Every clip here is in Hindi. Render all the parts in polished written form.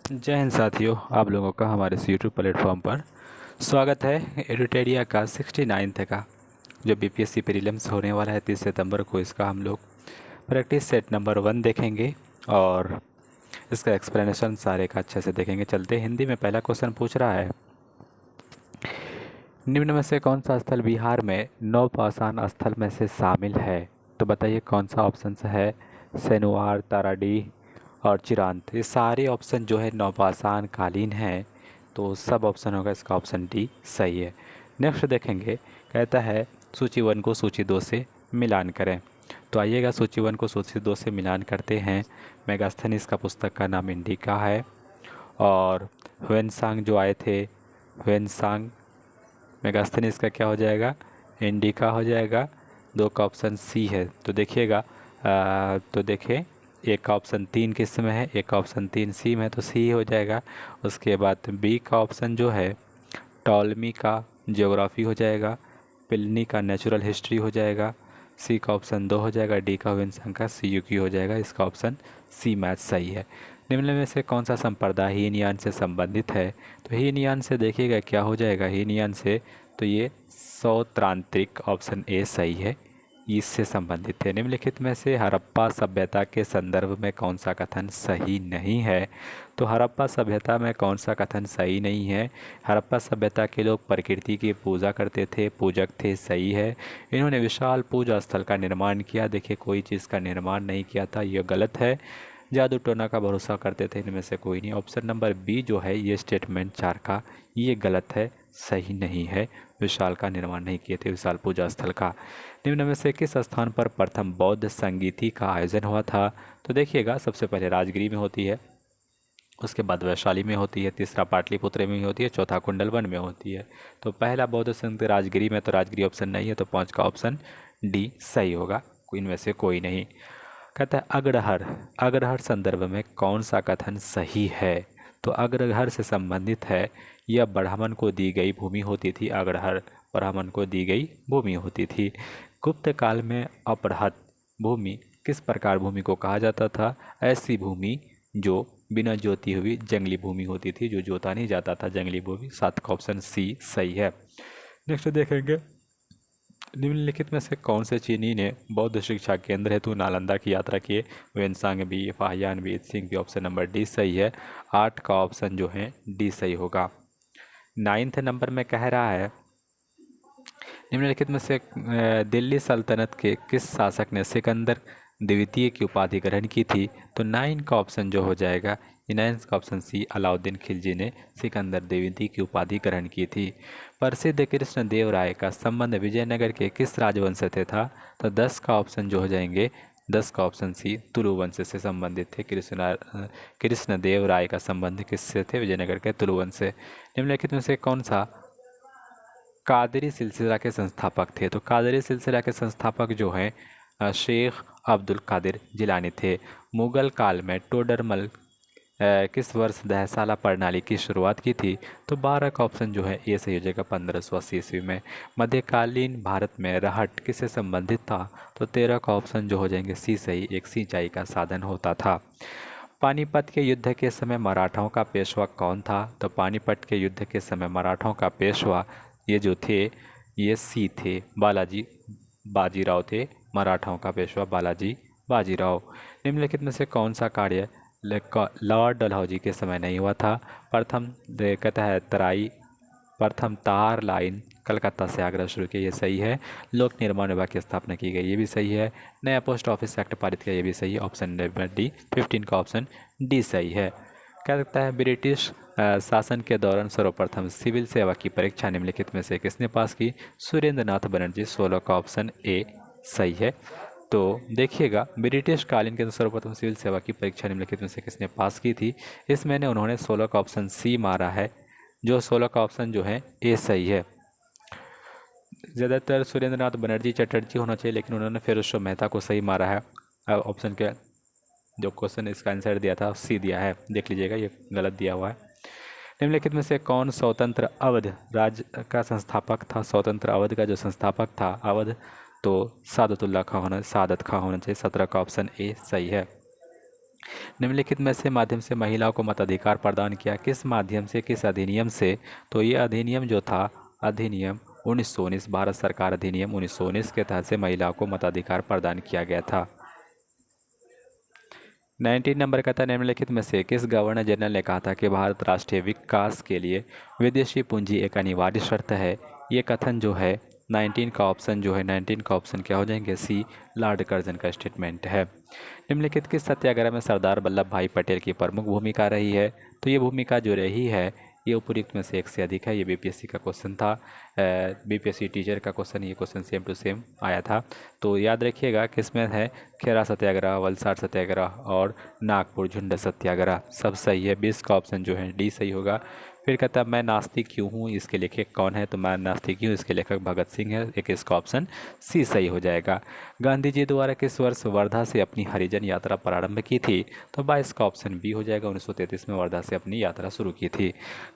जय हिंद साथियों, आप लोगों का हमारे इस यूट्यूब प्लेटफॉर्म पर स्वागत है। एडुटेरिया का 69 का जो बीपीएससी प्रीलिम्स होने वाला है 30 सितंबर को, इसका हम लोग प्रैक्टिस सेट नंबर 1 देखेंगे और इसका एक्सप्लेनेशन सारे का अच्छे से देखेंगे। चलते हिंदी में पहला क्वेश्चन पूछ रहा है, निम्न में से कौन सा स्थल बिहार में नौपाषाण स्थल में से शामिल है? तो बताइए कौन सा ऑप्शन है। सेनुआर, ताराडीह और चिरांत, ये सारे ऑप्शन जो है नौपाषाण कालीन हैं, तो सब ऑप्शन होगा इसका ऑप्शन डी सही है। नेक्स्ट देखेंगे, कहता है सूची 1 को सूची 2 से मिलान करें। तो आइएगा सूची 1 को सूची 2 से मिलान करते हैं। मेगास्थनीज का पुस्तक का नाम इंडिका है और ह्वेनसांग जो आए थे, ह्वेनसांग मेगास्थनीज का क्या हो जाएगा, इंडिका हो जाएगा। 2 का ऑप्शन सी है। तो देखिएगा, तो देखें, एक का ऑप्शन 3 किस में है, एक का ऑप्शन 3 सी में है, तो सी हो जाएगा। उसके बाद बी का ऑप्शन जो है टॉलमी का ज्योग्राफी हो जाएगा, पिलनी का नेचुरल हिस्ट्री हो जाएगा, सी का ऑप्शन 2 हो जाएगा, डी का ह्वेनसांग का सीयूकी हो जाएगा। इसका ऑप्शन सी मैथ सही है। निम्न में से कौन सा संप्रदाय हीनयान से संबंधित है? तो हीनयान से देखिएगा क्या हो जाएगा, हीनयान से तो ये सौत्रांत्रिक ऑप्शन ए सही है, इससे संबंधित है। निम्नलिखित में से हड़प्पा सभ्यता के संदर्भ में कौन सा कथन सही नहीं है? तो हड़प्पा सभ्यता में कौन सा कथन सही नहीं है? हड़प्पा सभ्यता के लोग प्रकृति की पूजा करते थे, पूजक थे, सही है। इन्होंने विशाल पूजा स्थल का निर्माण किया, देखिए कोई चीज़ का निर्माण नहीं किया था, यह गलत है। जादू टोना का भरोसा करते थे, इनमें से कोई नहीं। ऑप्शन नंबर बी जो है ये स्टेटमेंट 4 का, ये गलत है, सही नहीं है। विशाल का निर्माण नहीं किए थे, विशाल पूजा स्थल का। निम्न में से किस स्थान पर प्रथम बौद्ध संगीति का आयोजन हुआ था? तो देखिएगा, सबसे पहले राजगिरी में होती है, उसके बाद वैशाली में होती है, तीसरा पाटलिपुत्र में होती है, चौथा कुंडलवन में होती है। तो पहला बौद्ध संगीत राजगिरी में, तो राजगिरी ऑप्शन नहीं है, तो 5 का ऑप्शन डी सही होगा, इनमें से कोई नहीं। कहता है अग्रहर, अग्रहर संदर्भ में कौन सा कथन सही है? तो अग्रहर से संबंधित है, यह ब्राह्मण को दी गई भूमि होती थी। अग्रहर ब्राह्मण को दी गई भूमि होती थी। गुप्त काल में अपहृत भूमि किस प्रकार भूमि को कहा जाता था? ऐसी भूमि जो बिना जोती हुई जंगली भूमि होती थी, जो जोता नहीं जाता था, जंगली भूमि। 7 का ऑप्शन सी सही है। नेक्स्ट देखेंगे, निम्नलिखित में से कौन से चीनी ने बौद्ध शिक्षा केंद्र हेतु नालंदा की यात्रा की? Xuanzang B, Faxian B, Singh B, option number D सही है। 8 का ऑप्शन जो है डी सही होगा। 9th नंबर में कह रहा है, निम्नलिखित में से दिल्ली सल्तनत के किस शासक ने सिकंदर द्वितीय की उपाधि ग्रहण की थी? तो 9 का ऑप्शन जो हो जाएगा, 9 का ऑप्शन सी, अलाउद्दीन खिलजी ने सिकंदर द्वितीय की उपाधि ग्रहण की थी। प्रसिद्ध कृष्णदेव राय का संबंध विजयनगर के किस राजवंश से था? तो 10 का ऑप्शन जो हो जाएंगे, 10 का ऑप्शन सी, तुलु वंश से संबंधित थे। कृष्णदेव राय का संबंध किससे थे? विजयनगर के तुलु वंश से। निम्नलिखित में से कौन सा कादरी सिलसिला के संस्थापक थे? तो कादरी सिलसिला के संस्थापक जो हैं शेख अब्दुल कादिर जिलानी थे। मुगल काल में टोडरमल किस वर्ष दहसाला प्रणाली की शुरुआत की थी? तो 12 का ऑप्शन जो है ये सही हो जाएगा, 1580 ईस्वी में। मध्यकालीन भारत में रहट किससे संबंधित था? तो 13 का ऑप्शन जो हो जाएंगे सी सही, एक सिंचाई का साधन होता था। पानीपत के युद्ध के समय मराठाओं का पेशवा कौन था? तो पानीपत के युद्ध के समय मराठाओं का पेशवा ये जो थे, ये सी थे, बालाजी बाजीराव थे। मराठाओं का पेशवा बालाजी बाजीराव। निम्नलिखित में से कौन सा कार्य लॉर्ड डलहौजी के समय नहीं हुआ था? प्रथम कहता है तराई, प्रथम तार लाइन कलकत्ता से आगरा शुरू किया, ये सही है। लोक निर्माण विभाग की स्थापना की गई, ये भी सही है। नया पोस्ट ऑफिस एक्ट पारित किया, ये भी सही है। ऑप्शन नंबर डी, 15 का ऑप्शन डी सही है। क्या लगता है ब्रिटिश शासन के दौरान सर्वप्रथम सिविल सेवा की परीक्षा निम्नलिखित में से किसने पास की? सुरेंद्र नाथ बनर्जी। 16 का ऑप्शन ए सही है। तो देखिएगा, ब्रिटिश कालीन के सर्वप्रथम सिविल सेवा की परीक्षा निम्नलिखित में से किसने पास की थी? इसमें उन्होंने 16 का ऑप्शन सी मारा है, जो 16 का ऑप्शन जो है ए सही है। ज़्यादातर सुरेंद्र नाथ बनर्जी चटर्जी होना चाहिए, लेकिन उन्होंने फिरोज मेहता को सही मारा है। ऑप्शन के जो क्वेश्चन इसका आंसर दिया था सी दिया है, देख लीजिएगा, ये गलत दिया हुआ है। निम्नलिखित में से कौन स्वतंत्र अवध राज्य का संस्थापक था? स्वतंत्र अवध का जो संस्थापक था अवध, तो सादत खां होना चाहिए। 17 का ऑप्शन ए सही है। निम्नलिखित में से माध्यम से महिलाओं को मताधिकार प्रदान किया, किस माध्यम से, किस अधिनियम से? तो ये अधिनियम जो था, अधिनियम 1919, भारत सरकार अधिनियम 1919 के तहत से महिलाओं को मताधिकार प्रदान किया गया था। 19 नंबर का था, निम्नलिखित में से किस गवर्नर जनरल ने कहा था कि भारत राष्ट्रीय विकास के लिए विदेशी पूंजी एक अनिवार्य शर्त है? ये कथन जो है 19 का ऑप्शन जो है, 19 का ऑप्शन क्या हो जाएंगे? सी, लॉर्ड कर्जन का स्टेटमेंट है। निम्नलिखित किस सत्याग्रह में सरदार वल्लभ भाई पटेल की प्रमुख भूमिका रही है? तो ये भूमिका जो रही है, ये उपयुक्त में से एक से अधिक है। ये बीपीएससी का क्वेश्चन था, बीपीएससी टीचर का क्वेश्चन, ये क्वेश्चन सेम टू सेम आया था। तो याद रखिएगा किसमें है, खेरा सत्याग्रह, वलसाड़ सत्याग्रह और नागपुर झुंड सत्याग्रह। सब सही है, 20 का ऑप्शन जो है डी सही होगा। फिर कहता है मैं नास्तिक क्यों हूँ, इसके लेखक कौन है? तो मैं नास्तिक क्यों, इसके लेखक भगत सिंह है। एक इसका ऑप्शन सी सही हो जाएगा। गांधी जी द्वारा किस वर्ष वर्धा से अपनी हरिजन यात्रा प्रारंभ की थी? तो 22 का ऑप्शन बी हो जाएगा, 1933 में वर्धा से अपनी यात्रा शुरू की थी।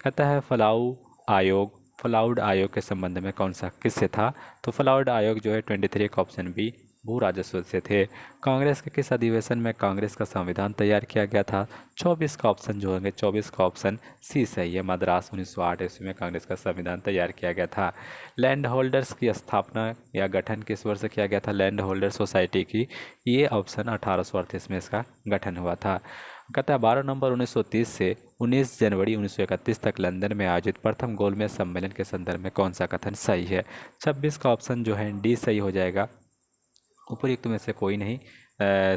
कहता है फ्लाउड आयोग के संबंध में कौन सा किससे था? तो फ्लाउड आयोग जो है 23 का ऑप्शन बी, भू राजस्व से थे। कांग्रेस के किस अधिवेशन में कांग्रेस का संविधान तैयार किया गया था? 24 का ऑप्शन जो होंगे, 24 का ऑप्शन सी सही है, मद्रास 1908 ईस्वी में कांग्रेस का संविधान तैयार किया गया था। लैंड होल्डर्स की स्थापना या गठन किस वर्ष किया गया था? लैंड होल्डर सोसाइटी की, ये ऑप्शन 1838 में इसका गठन हुआ था। कहता है 12 नवंबर 1930 से 19 जनवरी 1931 तक लंदन में आयोजित प्रथम गोलमेज सम्मेलन के संदर्भ में कौन सा कथन सही है? 26 का ऑप्शन जो है डी सही हो जाएगा। उपयुक्त में से कोई नहीं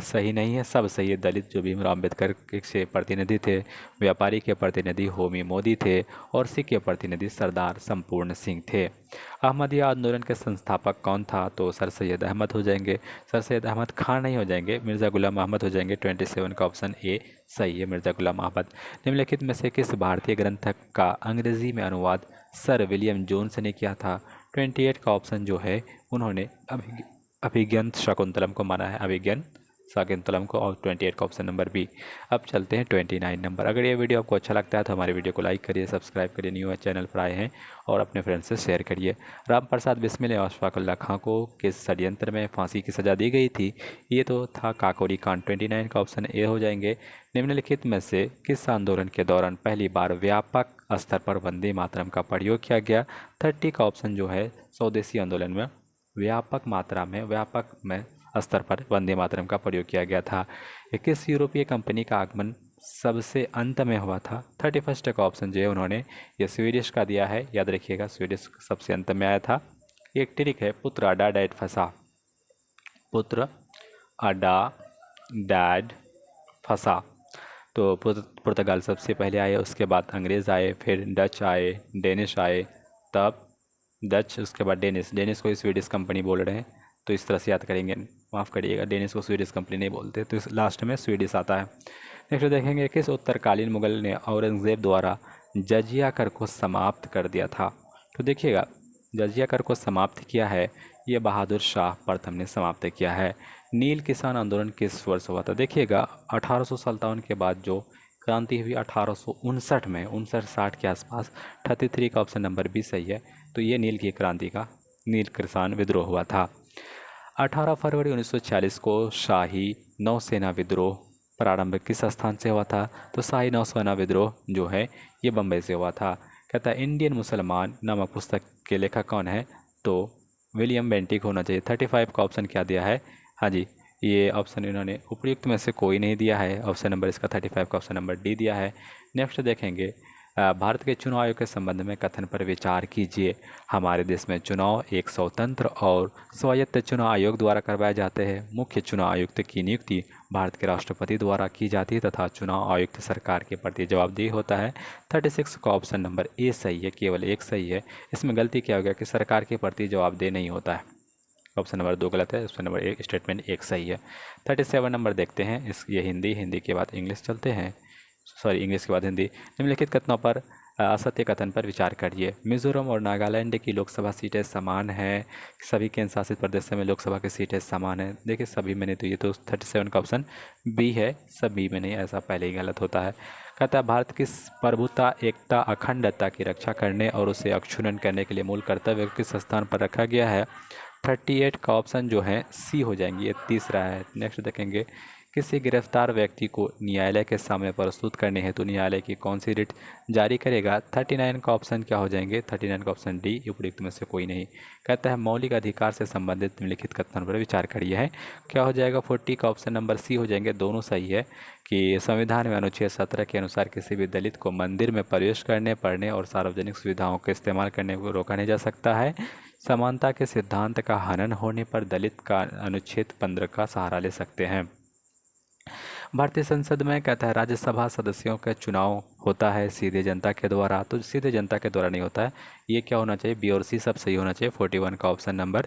सही नहीं है, सब सही है। दलित जो भीमराव अम्बेडकर के प्रतिनिधि थे, व्यापारी के प्रतिनिधि होमी मोदी थे और सिख के प्रतिनिधि सरदार संपूर्ण सिंह थे। अहमदिया आंदोलन के संस्थापक कौन था? तो सर सैयद अहमद हो जाएंगे, सर सैयद अहमद खान नहीं हो जाएंगे, मिर्ज़ा गुलाम अहमद हो जाएंगे। 27 का ऑप्शन ए सही है, मिर्ज़ा गुलाम अहमद। निम्नलिखित में से किस भारतीय ग्रंथ का अंग्रेजी में अनुवाद सर विलियम जोन्स ने किया था? 28 का ऑप्शन जो है, उन्होंने अभिज्ञान शकुंतलम को माना है, अभिज्ञान शकुंतलम को, और 28 का ऑप्शन नंबर बी। अब चलते हैं 29 नंबर। अगर ये वीडियो आपको अच्छा लगता है तो हमारे वीडियो को लाइक करिए, सब्सक्राइब करिए, न्यू है चैनल पर आए हैं, और अपने फ्रेंड्स से शेयर करिए। राम प्रसाद बिस्मिल और अशफाकुल्ला खां को किस षड्यंत्र में फांसी की सज़ा दी गई थी? ये तो था काकोरी कांड। 29 का ऑप्शन ए हो जाएंगे। निम्नलिखित में से किस आंदोलन के दौरान पहली बार व्यापक स्तर पर वंदे मातरम का प्रयोग किया गया? 30 का ऑप्शन जो है, स्वदेशी आंदोलन में व्यापक में स्तर पर वंदे मातरम का प्रयोग किया गया था। किस यूरोपीय कंपनी का आगमन सबसे अंत में हुआ था? 31 का ऑप्शन जो है, उन्होंने ये स्वीडिश का दिया है, याद रखिएगा, स्वीडिश सबसे अंत में आया था। एक ट्रिक है, पुत्र अडा डैड फंसा, पुत्र अडा डैड फंसा। तो पुर्तगाल सबसे पहले आए, उसके बाद अंग्रेज़ आए, फिर डच आए, डेनिश आए, तब डच, उसके बाद डेनिश। डेनिश को स्वीडिश कंपनी बोल रहे हैं, तो इस तरह से याद करेंगे, माफ़ करिएगा, डेनिश को स्वीडिश कंपनी नहीं बोलते, तो लास्ट में स्वीडिश आता है। नेक्स्ट देखेंगे, किस उत्तरकालीन मुगल ने औरंगज़ेब द्वारा जजिया कर को समाप्त कर दिया था? तो देखिएगा, जजिया कर को समाप्त किया है, ये बहादुर शाह प्रथम ने समाप्त किया है। नील किसान आंदोलन किस वर्ष हुआ था? देखिएगा, 1857 के बाद जो क्रांति हुई 1859 में, 59-60 के आसपास। 33 का ऑप्शन नंबर बी सही है। तो ये नील की क्रांति का, नील किसान विद्रोह हुआ था। 18 फरवरी 1946 को शाही नौसेना विद्रोह प्रारंभ किस स्थान से हुआ था? तो शाही नौसेना विद्रोह जो है, ये बम्बई से हुआ था। कहता है इंडियन मुसलमान नामक पुस्तक के लेखक कौन है? तो विलियम बेंटिक होना चाहिए। 35 का ऑप्शन क्या दिया है? हाँ जी, ये ऑप्शन इन्होंने उपयुक्त में से कोई नहीं दिया है, ऑप्शन नंबर इसका 35 का ऑप्शन नंबर डी दिया है। नेक्स्ट देखेंगे, भारत के चुनाव आयोग के संबंध में कथन पर विचार कीजिए। हमारे देश में चुनाव एक स्वतंत्र और स्वायत्त चुनाव आयोग द्वारा करवाए जाते हैं। मुख्य चुनाव आयुक्त की नियुक्ति भारत के राष्ट्रपति द्वारा की जाती है तथा चुनाव आयुक्त सरकार के प्रति जवाबदेह होता है। 36 का ऑप्शन नंबर ए सही है, केवल एक सही है। इसमें गलती क्या हो गया कि सरकार के प्रति जवाबदेह नहीं होता है, ऑप्शन नंबर 2 गलत है, ऑप्शन नंबर एक स्टेटमेंट एक सही है। 37 नंबर देखते हैं, ये हिंदी के बाद इंग्लिश चलते हैं, सॉरी इंग्लिश के बाद हिंदी। निम्नलिखित कथनों पर असत्य कथन पर विचार करिए। मिजोरम और नागालैंड की लोकसभा सीटें समान हैं, सभी केंद्र शासित प्रदेशों में लोकसभा की सीटें समान हैं। देखिए सभी में नहीं, तो ये तो 37 का ऑप्शन बी है, सभी में नहीं, ऐसा पहले ही गलत होता है। कहता है भारत की प्रभुता, एकता, अखंडता की रक्षा करने और उसे अक्षुण्ण करने के लिए मूल कर्तव्य किस स्थान पर रखा गया है? 38 का ऑप्शन जो है सी हो जाएंगे, ये तीसरा है। नेक्स्ट देखेंगे, किसी गिरफ्तार व्यक्ति को न्यायालय के सामने प्रस्तुत करने हेतु न्यायालय की कौन सी रिट जारी करेगा? 39 का ऑप्शन क्या हो जाएंगे? 39 का ऑप्शन डी, उपयुक्त में से कोई नहीं। कहता है मौलिक अधिकार से संबंधित निम्नलिखित कथन पर विचार करिए है, क्या हो जाएगा? 40 का ऑप्शन नंबर सी हो जाएंगे। दोनों सही है कि संविधान में अनुच्छेद 17 के अनुसार किसी भी दलित को मंदिर में प्रवेश करने, पढ़ने और सार्वजनिक सुविधाओं का इस्तेमाल करने को रोका नहीं जा सकता है। समानता के सिद्धांत का हनन होने पर दलित का अनुच्छेद 15 का सहारा ले सकते हैं। भारतीय संसद में कहता है राज्यसभा सदस्यों का चुनाव होता है सीधे जनता के द्वारा, तो सीधे जनता के द्वारा नहीं होता है। ये क्या होना चाहिए? बी और सी सब सही होना चाहिए। 41 का ऑप्शन नंबर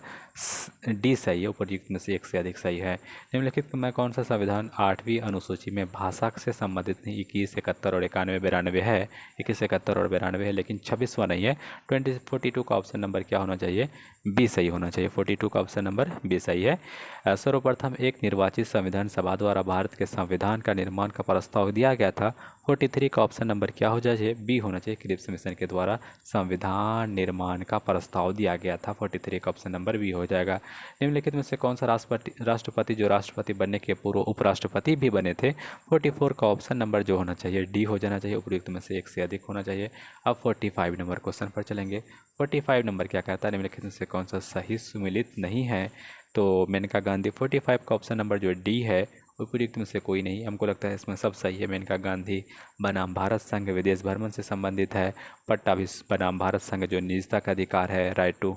डी सही है, उपयुक्त में से एक से अधिक सही है। निम्नलिखित में कौन सा संविधान 8वीं अनुसूची में भाषा से संबंधित नहीं? 21, 71 और 91, 92 है। 21, 71 और 92 है, लेकिन 26वां नहीं है। 42 का ऑप्शन नंबर क्या होना चाहिए? बी सही होना चाहिए। 42 का ऑप्शन नंबर बी सही है। सर्वप्रथम एक निर्वाचित संविधान सभा द्वारा भारत के संविधान का निर्माण का प्रस्ताव दिया गया था। 43 का ऑप्शन नंबर क्या हो जाए? बी होना चाहिए। क्रिप्स मिशन के द्वारा संविधान निर्माण का प्रस्ताव दिया गया था। 43 का ऑप्शन नंबर बी हो जाएगा। निम्नलिखित में से कौन सा राष्ट्रपति जो राष्ट्रपति बनने के पूर्व उपराष्ट्रपति भी बने थे? 44 का ऑप्शन नंबर जो होना चाहिए डी हो जाना चाहिए। उपयुक्त में से एक से अधिक होना चाहिए। अब 45 नंबर क्वेश्चन पर चलेंगे। 45 नंबर क्या कहता है? निम्नलिखित में से कौन सा सही सुमिलित नहीं है? तो मेनका गांधी। 45 का ऑप्शन नंबर जो डी है उपयुक्त में से कोई नहीं। हमको लगता है इसमें सब सही है। मेनका गांधी बनाम भारत संघ विदेश भ्रमण से संबंधित है। पट्टाभिष बनाम भारत संघ जो निजता का अधिकार है, राइट टू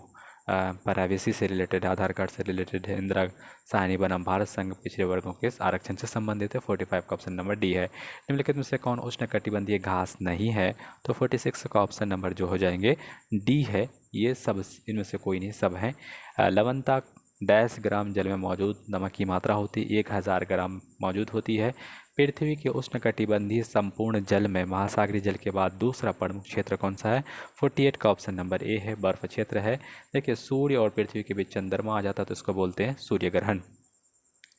प्राइवेसी से रिलेटेड, आधार कार्ड से रिलेटेड है। इंदिरा साहनी बनाम भारत संघ पिछड़े वर्गों के आरक्षण से संबंधित है। 45 का ऑप्शन नंबर डी है। निम्नलिखित में से कौन उष्णकटिबंधीय घास नहीं है? तो 46 का ऑप्शन नंबर जो हो जाएंगे डी है। ये सब इनमें से कोई नहीं, सब हैं। लवणता 10 ग्राम जल में मौजूद नमक की मात्रा होती 1000 ग्राम मौजूद होती है। पृथ्वी के उष्णकटिबंधीय संपूर्ण जल में महासागरीय जल के बाद दूसरा प्रमुख क्षेत्र कौन सा है? 48 का ऑप्शन नंबर ए है, बर्फ क्षेत्र है। देखिए सूर्य और पृथ्वी के बीच चंद्रमा आ जाता है तो इसको बोलते हैं सूर्य ग्रहण।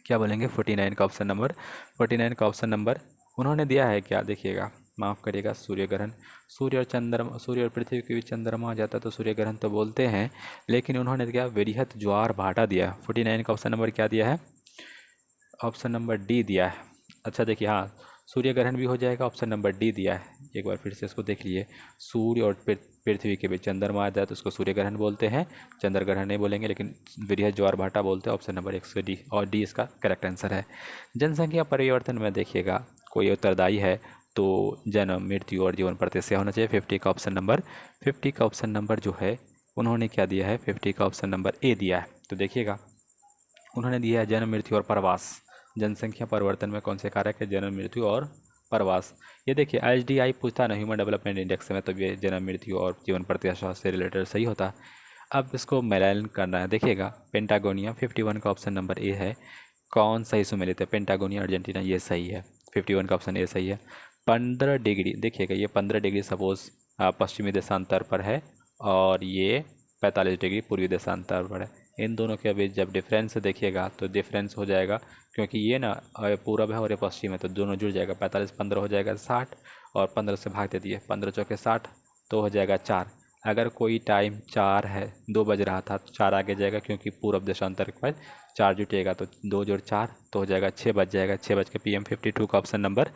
क्या बोलेंगे? 49 का ऑप्शन नंबर। 49 का ऑप्शन नंबर उन्होंने दिया है क्या? देखिएगा, माफ़ करिएगा, सूर्य ग्रहण। सूर्य और पृथ्वी के बीच चंद्रमा आ जाता है तो सूर्य ग्रहण तो बोलते हैं, लेकिन उन्होंने क्या वृहत ज्वार भाटा दिया। 49 का ऑप्शन नंबर क्या दिया है? ऑप्शन नंबर डी दिया है। अच्छा देखिए, हाँ सूर्य ग्रहण भी हो जाएगा, ऑप्शन नंबर डी दिया है। एक बार फिर से इसको देख लिए। सूर्य और पृथ्वी के बीच चंद्रमा आ जाए तो उसको सूर्य ग्रहण बोलते हैं, चंद्र ग्रहण नहीं बोलेंगे, लेकिन वृहत ज्वार भाटा बोलते हैं। ऑप्शन नंबर 1 डी, और डी इसका करेक्ट आंसर है। जनसंख्या परिवर्तन में देखिएगा कोई उत्तरदायी है तो जन्म, मृत्यु और जीवन प्रतिशत होना चाहिए। 50 का ऑप्शन नंबर, 50 का ऑप्शन नंबर जो है उन्होंने क्या दिया है? 50 का ऑप्शन नंबर ए दिया है। तो देखिएगा उन्होंने दिया है जन्म, मृत्यु और प्रवास। जनसंख्या परिवर्तन में कौन से कारक है? जन्म, मृत्यु और प्रवास। ये देखिए HDI पूछता ना ह्यूमन डेवलपमेंट इंडेक्स में, तो ये जन्म, मृत्यु और जीवन प्रत्याशा से रिलेटेड सही होता। अब इसको मिलान करना है। देखिएगा पेंटागोनिया, 51 का ऑप्शन नंबर ए है। कौन सही सुमेलित है? पेंटागोनिया अर्जेंटीना, ये सही है। 51 का ऑप्शन ए सही है। 15 डिग्री, देखिएगा ये 15 डिग्री सपोज पश्चिमी देशांतर पर है और ये 45 डिग्री पूर्वी देशांतर पर है। इन दोनों के बीच जब डिफरेंस देखिएगा तो डिफरेंस हो जाएगा, क्योंकि ये ना पूरब है और ये पश्चिम है, तो दोनों जुड़ जाएगा। 45 15 हो जाएगा 60 और 15 से भाग दे दिए, 15 चौके 60 तो हो जाएगा 4। अगर कोई टाइम 4 है, 2 बज रहा था तो 4 आगे जाएगा, क्योंकि पूरब देशांतर के बाद 4 जुटेगा तो 2 जोड़ 4 तो हो जाएगा 6 बज जाएगा। 6 बज के PM। 52 का ऑप्शन नंबर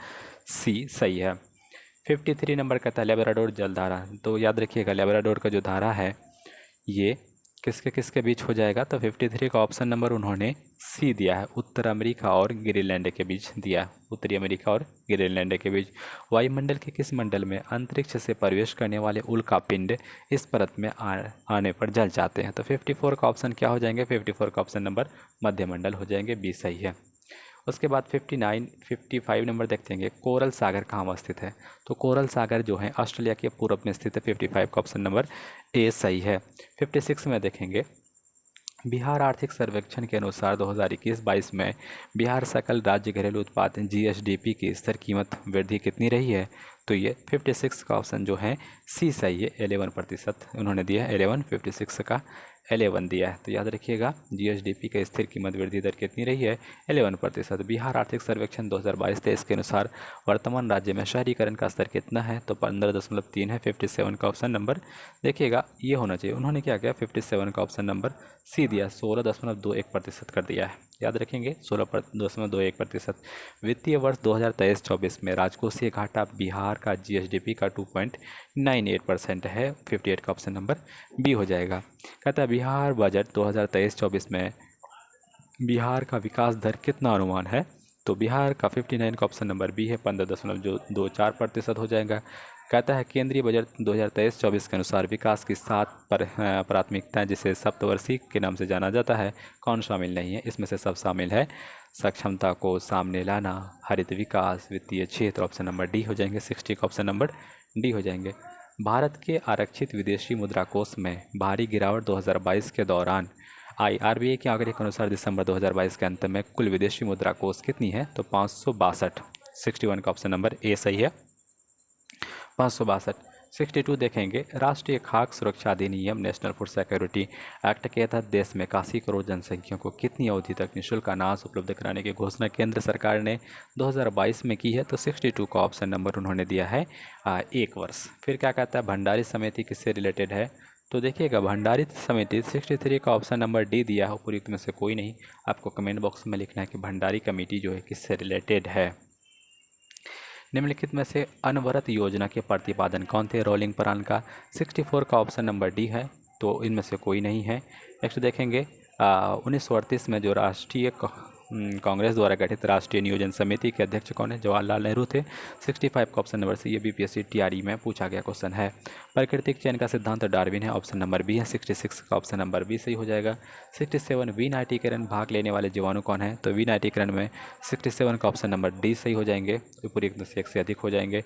सी सही है। 53 नंबर कहता है लेब्राडोर जलधारा। तो याद रखिएगा लेब्राडोर का जो धारा है ये किसके किसके बीच हो जाएगा? तो 53 का ऑप्शन नंबर उन्होंने सी दिया है, उत्तर अमेरिका और ग्रीनलैंड के बीच दिया है। उत्तरी अमेरिका और ग्रीनलैंड के बीच। वायुमंडल के किस मंडल में अंतरिक्ष से प्रवेश करने वाले उल्का पिंड इस परत में आने पर जल जाते हैं? तो 54 का ऑप्शन क्या हो जाएंगे? 54 का ऑप्शन नंबर मध्यमंडल हो जाएंगे, बी सही है। उसके बाद 55 नंबर देखते हैं कोरल सागर कहाँ अवस्थित है? तो कोरल सागर जो है ऑस्ट्रेलिया के पूर्व में स्थित है। 55 का ऑप्शन नंबर ए सही है। 56 में देखेंगे बिहार आर्थिक सर्वेक्षण के अनुसार 2021-22 में बिहार सकल राज्य घरेलू उत्पाद GSDP की स्तर कीमत वृद्धि कितनी रही है? तो ये 56 का ऑप्शन जो है सी सही है, 11% उन्होंने दिया है 11। 56 का 11 दिया है। तो याद रखिएगा जीएसडीपी का स्थिर कीमत वृद्धि दर कितनी रही है, 11%। बिहार आर्थिक सर्वेक्षण 2022-23 के अनुसार वर्तमान राज्य में शहरीकरण का स्तर कितना है, तो 15.3 है, 57 का ऑप्शन नंबर देखिएगा ये होना चाहिए। उन्होंने क्या किया, 57 का ऑप्शन नंबर सी दिया, 16.21% कर दिया है। याद रखेंगे 16.21%। वित्तीय वर्ष 2023-24 में राजकोषीय घाटा बिहार का जीएसडीपी का 2.98% है, 58 का ऑप्शन नंबर बी हो जाएगा। कहता है बिहार बजट 2023-24 में बिहार का विकास दर कितना अनुमान है, तो बिहार का 59 का ऑप्शन नंबर बी है, 15.24% हो जाएगा। कहता है केंद्रीय बजट 2023-24 के अनुसार विकास की 7 प्राथमिकताएं जिसे सप्तवर्षीय के नाम से जाना जाता है, कौन शामिल नहीं है, इसमें से सब शामिल है। सक्षमता को सामने लाना, हरित विकास, वित्तीय क्षेत्र, ऑप्शन नंबर डी हो जाएंगे, 60 का ऑप्शन नंबर डी हो जाएंगे। भारत के आरक्षित विदेशी मुद्रा कोष में भारी गिरावट 2022 के दौरान आई। आरबीआई के आंकड़े के अनुसार दिसंबर 2022 के अंत में कुल विदेशी मुद्रा कोष कितनी है, तो 562, 61 का ऑप्शन नंबर ए सही है, 562। 62 देखेंगे, राष्ट्रीय खाद्य सुरक्षा अधिनियम नेशनल फूड सिक्योरिटी एक्ट के तहत देश में 81 करोड़ जनसंख्या को कितनी अवधि तक निःशुल्क अनाज उपलब्ध कराने की घोषणा केंद्र सरकार ने 2022 में की है, तो 62 का ऑप्शन नंबर उन्होंने दिया है 1 वर्ष। फिर क्या कहता है भंडारी समिति किससे रिलेटेड है, तो देखिएगा भंडारी समिति 63 का ऑप्शन नंबर डी दिया है, उपयुक्त में से कोई नहीं। आपको कमेंट बॉक्स में लिखना है कि भंडारी कमेटी जो है किससे रिलेटेड है। निम्नलिखित में से अनवरत योजना के प्रतिपादन कौन थे, रोलिंग प्राण का 64 का ऑप्शन नंबर डी है, तो इनमें से कोई नहीं है। नेक्स्ट देखेंगे 1938 में जो राष्ट्रीय कांग्रेस द्वारा गठित राष्ट्रीय नियोजन समिति के अध्यक्ष कौन है, जवाहरलाल नेहरू थे, 65 का ऑप्शन नंबर सी, ये बीपीएससी टीआरई में पूछा गया क्वेश्चन है। प्राकृतिक चयन का सिद्धांत डार्विन है, ऑप्शन नंबर बी है, 66 का ऑप्शन नंबर बी सही हो जाएगा। 67 विनाइटीकरण भाग लेने वाले जीवाणु कौन है, तो विनाइटीकरण में 67 का ऑप्शन नंबर डी सही हो जाएंगे, उपयुक्त से एक से अधिक हो जाएंगे।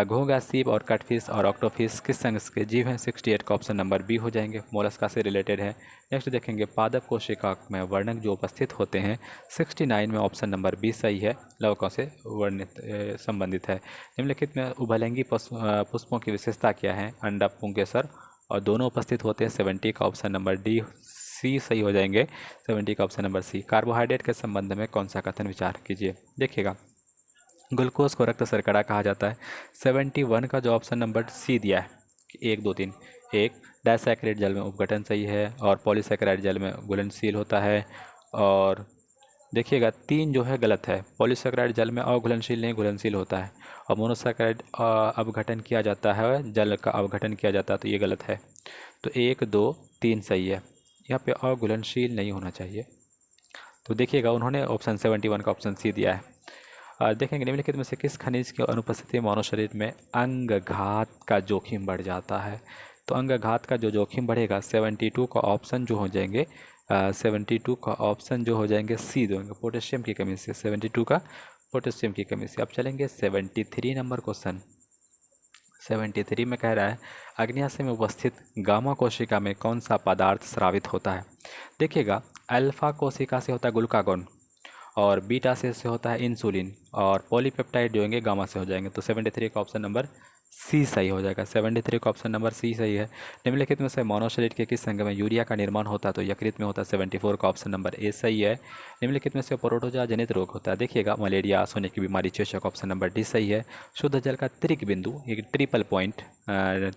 घोंघा, सीप और कटफिश और ऑक्टोफिश किस संघ के जीव हैं, 68 का ऑप्शन नंबर बी हो जाएंगे, मोलस्का से रिलेटेड है। नेक्स्ट देखेंगे पादप कोशिका में वर्णक जो उपस्थित होते हैं, 69 में ऑप्शन नंबर बी सही है, लवकों से वर्णित संबंधित है। निम्नलिखित में उभयलिंगी पुष्पों की विशेषता क्या है, अंडा, पुंकेसर और दोनों उपस्थित होते हैं, 70 का ऑप्शन नंबर डी सी सही हो जाएंगे, 70 का ऑप्शन नंबर सी। कार्बोहाइड्रेट के संबंध में कौन सा कथन विचार कीजिए, देखिएगा ग्लूकोज को रक्त शर्करा कहा जाता है, 71 का जो ऑप्शन नंबर सी दिया है, 1 2 3, एक डाइसैकेराइड जल में उपघटन सही है और पॉलीसैकेराइड जल में घुलनशील होता है, और देखिएगा 3 जो है गलत है, पॉलीसैकेराइड जल में अघुलनशील नहीं घुलनशील होता है, और मोनोसैकेराइड अपघटन किया जाता है, जल का अपघटन किया जाता है, तो ये गलत है। तो 1 2 3 सही है, यहाँ पे अघुलनशील नहीं होना चाहिए। तो देखिएगा उन्होंने ऑप्शन 71 का ऑप्शन सी दिया है। देखेंगे निम्नलिखित में से किस खनिज की अनुपस्थिति मानव शरीर में अंगघात का जोखिम बढ़ जाता है, तो अंगघात का जो जोखिम बढ़ेगा 72 का ऑप्शन जो हो जाएंगे 72 का ऑप्शन जो हो जाएंगे सी देंगे, पोटेशियम की कमी से, 72 का पोटेशियम की कमी से। अब चलेंगे 73 नंबर क्वेश्चन। 73 में कह रहा है अग्न्याशय में उपस्थित गामा कोशिका में कौन सा पदार्थ स्रावित होता है, देखिएगा अल्फा कोशिका से होता है ग्लूकागॉन, और बीटा से होता है इंसुलिन, और पॉलीपेप्टाइड जो होंगे गामा से हो जाएंगे, तो 73 का ऑप्शन नंबर सी सही हो जाएगा, 73 का ऑप्शन नंबर सी सही है। निम्नलिखित में से मानव शरीर के किस संघ में यूरिया का निर्माण होता है, तो यकृत में होता है, 74 का ऑप्शन नंबर ए सही है। निम्नलिखित में से प्रोटोजोआ जनित रोग होता है, देखिएगा मलेरिया, सोने की बीमारी, चेचक, ऑप्शन नंबर डी सही है। शुद्ध जल का त्रिक बिंदु एक ट्रिपल पॉइंट,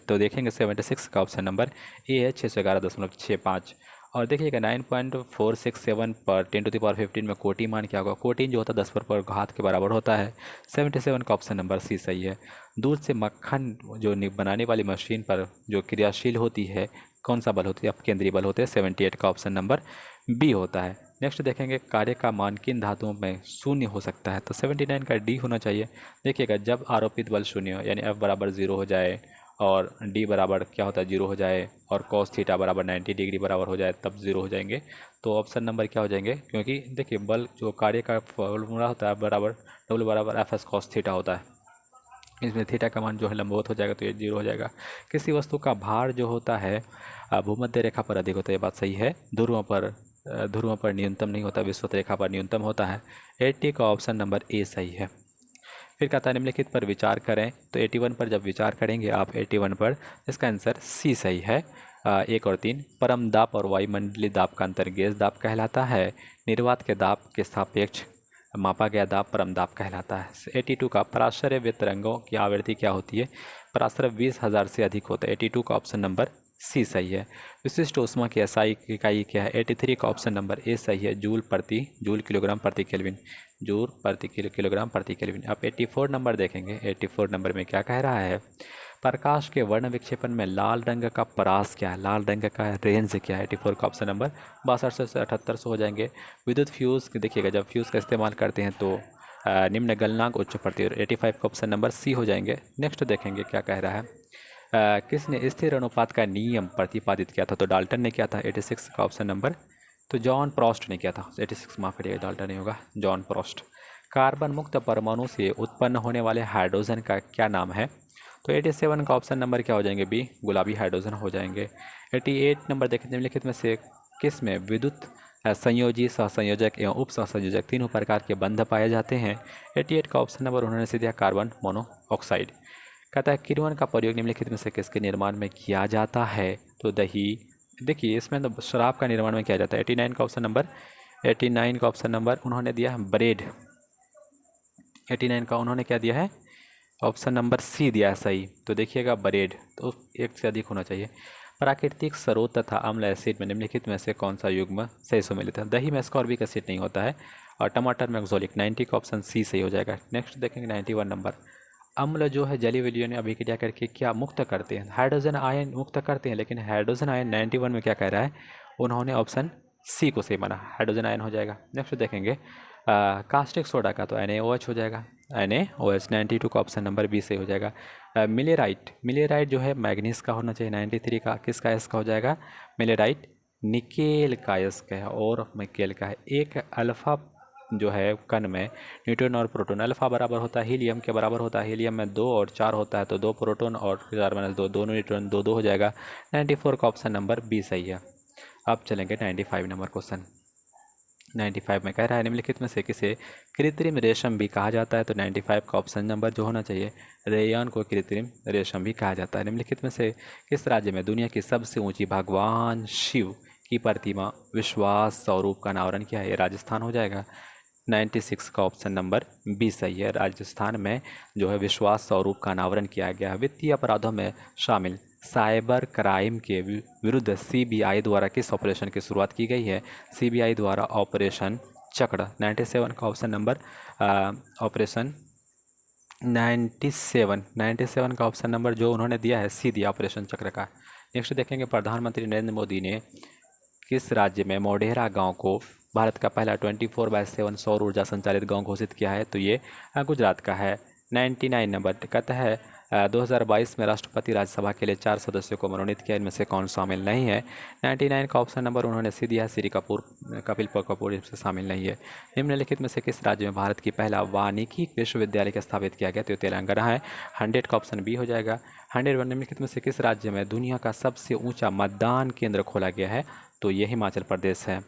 तो देखेंगे 76 का ऑप्शन नंबर ए है, 611.65। और देखिएगा 9.467 पर 10⁻15 में कोटि मान क्या होगा, कोटिन जो होता है 10 पर घात के बराबर होता है, 77 का ऑप्शन नंबर सी सही है। दूध से मक्खन जो बनाने वाली मशीन पर जो क्रियाशील होती है कौन सा बल होती है, केंद्रीय बल होते हैं, 78 का ऑप्शन नंबर बी होता है। नेक्स्ट देखेंगे कार्य का मान किन धातुओं में शून्य हो सकता है, तो 79 का डी होना चाहिए। देखिएगा जब आरोपित बल शून्य यानी एफ बराबर 0 हो जाए और डी बराबर क्या होता है 0 हो जाए, और कॉस थीटा बराबर 90 डिग्री बराबर हो जाए तब 0 हो जाएंगे, तो ऑप्शन नंबर क्या हो जाएंगे, क्योंकि देखिए बल जो कार्य का फॉर्मूला होता है बराबर डब्ल्यू बराबर एफ एस कॉस थीटा होता है, इसमें थीटा का मान जो है लंबवत हो जाएगा, तो ये 0 हो जाएगा। किसी वस्तु का भार जो होता है भूमध्य रेखा पर अधिक होता है, ये बात सही है। ध्रुवों पर न्यूनतम नहीं होता, विषुवत रेखा पर न्यूनतम होता है, 80 का ऑप्शन नंबर ए सही है। फिर कहता है निम्नलिखित पर विचार करें, तो 81 पर जब विचार करेंगे आप 81 पर, इसका आंसर सी सही है। एक और तीन। परम दाब और वायुमंडलीय दाब का अंतर गैस दाब कहलाता है। निर्वात के दाब के सापेक्ष मापा गया दाब परम दाब कहलाता है। 82 का पराश्रय तरंगों की आवृत्ति क्या होती है? पराश्रय 20,000 से अधिक होता है। 82 का ऑप्शन नंबर सी सही है। विशिष्ट ऊष्मा की एसआई इकाई क्या है? 83 का ऑप्शन नंबर ए सही है, जूल किलोग्राम प्रति केल्विन। जूल प्रति किलोग्राम प्रति केल्विन। अब 84 नंबर देखेंगे। 84 नंबर में क्या कह रहा है? प्रकाश के वर्ण विक्षेपण में लाल रंग का परास क्या है? लाल रंग का रेंज क्या है? 84 का ऑप्शन नंबर 6200 से 7800 हो जाएंगे। विद्युत फ्यूज़ देखिएगा, जब फ्यूज़ का इस्तेमाल करते हैं तो निम्न गलनांक उच्च पड़ती है। 85 का ऑप्शन नंबर सी हो जाएंगे। नेक्स्ट देखेंगे क्या कह रहा है। किसने स्थिर अनुपात का नियम प्रतिपादित किया था? तो डाल्टन ने किया था। 86 का ऑप्शन नंबर, तो जॉन प्रोस्ट ने किया था। 86 माफ करिएगा, डाल्टन नहीं होगा, जॉन प्रोस्ट। कार्बन मुक्त परमाणु से उत्पन्न होने वाले हाइड्रोजन का क्या नाम है? तो 87 का ऑप्शन नंबर क्या हो जाएंगे? बी, गुलाबी हाइड्रोजन हो जाएंगे। 88 नंबर देखें, निम्नलिखित में से किस में विद्युत संयोजी, सहसंयोजक एवं उप सहसंयोजक तीनों प्रकार के बंध पाए जाते हैं? 88 का ऑप्शन नंबर उन्होंने से दिया कार्बन मोनोऑक्साइड। कहता है किण्वन का प्रयोग निम्नलिखित में से किसके निर्माण में किया जाता है? तो दही। देखिए इसमें तो शराब का निर्माण में किया जाता है। 89 का ऑप्शन नंबर, 89 का ऑप्शन नंबर उन्होंने दिया ब्रेड। 89 का उन्होंने क्या दिया है? ऑप्शन नंबर सी दिया है सही। तो देखिएगा ब्रेड, तो एक से अधिक होना चाहिए। प्राकृतिक स्रोत तथा अम्ल एसिड में निम्नलिखित में से कौन सा युग्म सही सुमेलित है? दही में एस्कॉर्बिक एसिड नहीं होता है और टमाटर में एक्जोलिक। 90 का ऑप्शन सी सही हो जाएगा। नेक्स्ट देखेंगे 91 नंबर। अम्ल जो है जलीय विलयन अभिक्रिया करके क्या मुक्त करते हैं? हाइड्रोजन आयन मुक्त करते हैं, लेकिन हाइड्रोजन आयन 91 में क्या कह रहा है? उन्होंने ऑप्शन सी को सही माना, हाइड्रोजन आयन हो जाएगा। नेक्स्ट देखेंगे कास्टिक सोडा का, तो NaOH हो जाएगा। NaOH 92 का ऑप्शन नंबर बी सही हो जाएगा। मिलेराइट, मिलेराइट जो है मैग्नीज का होना चाहिए। 93 का किसका एस का हो जाएगा? मिलेराइट निकेल का एस का है और निकेल का है। एक अल्फा जो है कण में न्यूट्रॉन और प्रोटॉन, अल्फा बराबर होता है हीलियम के बराबर होता है। हीलियम में 2 और 4 होता है, तो 2 प्रोटॉन और 4 - 2 दोनों न्यूट्रॉन, 2 हो जाएगा। 94 का ऑप्शन नंबर बी सही है। अब चलेंगे 95 नंबर क्वेश्चन। 95 में कह रहा है निम्नलिखित में से किसे कृत्रिम रेशम भी कहा जाता है? तो 95 का ऑप्शन नंबर जो होना चाहिए, रेयान को कृत्रिम रेशम भी कहा जाता है। निम्नलिखित में से किस राज्य में दुनिया की सबसे ऊंची भगवान शिव की प्रतिमा विश्वास स्वरूप का अनावरण किया है? ये राजस्थान हो जाएगा। 96 का ऑप्शन नंबर बी सही है। राजस्थान में जो है विश्वास स्वरूप का अनावरण किया गया है। वित्तीय अपराधों में शामिल साइबर क्राइम के विरुद्ध CBI द्वारा किस ऑपरेशन की शुरुआत की गई है? CBI द्वारा ऑपरेशन चक्र। 97 का ऑप्शन नंबर ऑपरेशन 97 का ऑप्शन नंबर जो उन्होंने दिया है सी दिया ऑपरेशन चक्र का। नेक्स्ट देखेंगे प्रधानमंत्री नरेंद्र मोदी ने किस राज्य में मोढेरा गांव को भारत का पहला 24/7 सौर ऊर्जा संचालित गांव घोषित किया है? तो ये गुजरात का है। 99 नंबर कहता है 2022 में राष्ट्रपति राज्यसभा के लिए 4 सदस्यों को मनोनीत किया, इनमें से कौन शामिल नहीं है? 99 का ऑप्शन नंबर उन्होंने सी दिया है श्री कपूर, कपिल कपूर इसमें शामिल नहीं है। निम्नलिखित में से किस राज्य में भारत की पहला वानिकी विश्वविद्यालय का स्थापित किया गया? तो तेलंगाना है। 100 का ऑप्शन बी हो जाएगा। 101 निम्नलिखित में से किस राज्य में दुनिया का सबसे ऊंचा मतदान केंद्र खोला गया है? तो ये हिमाचल प्रदेश है।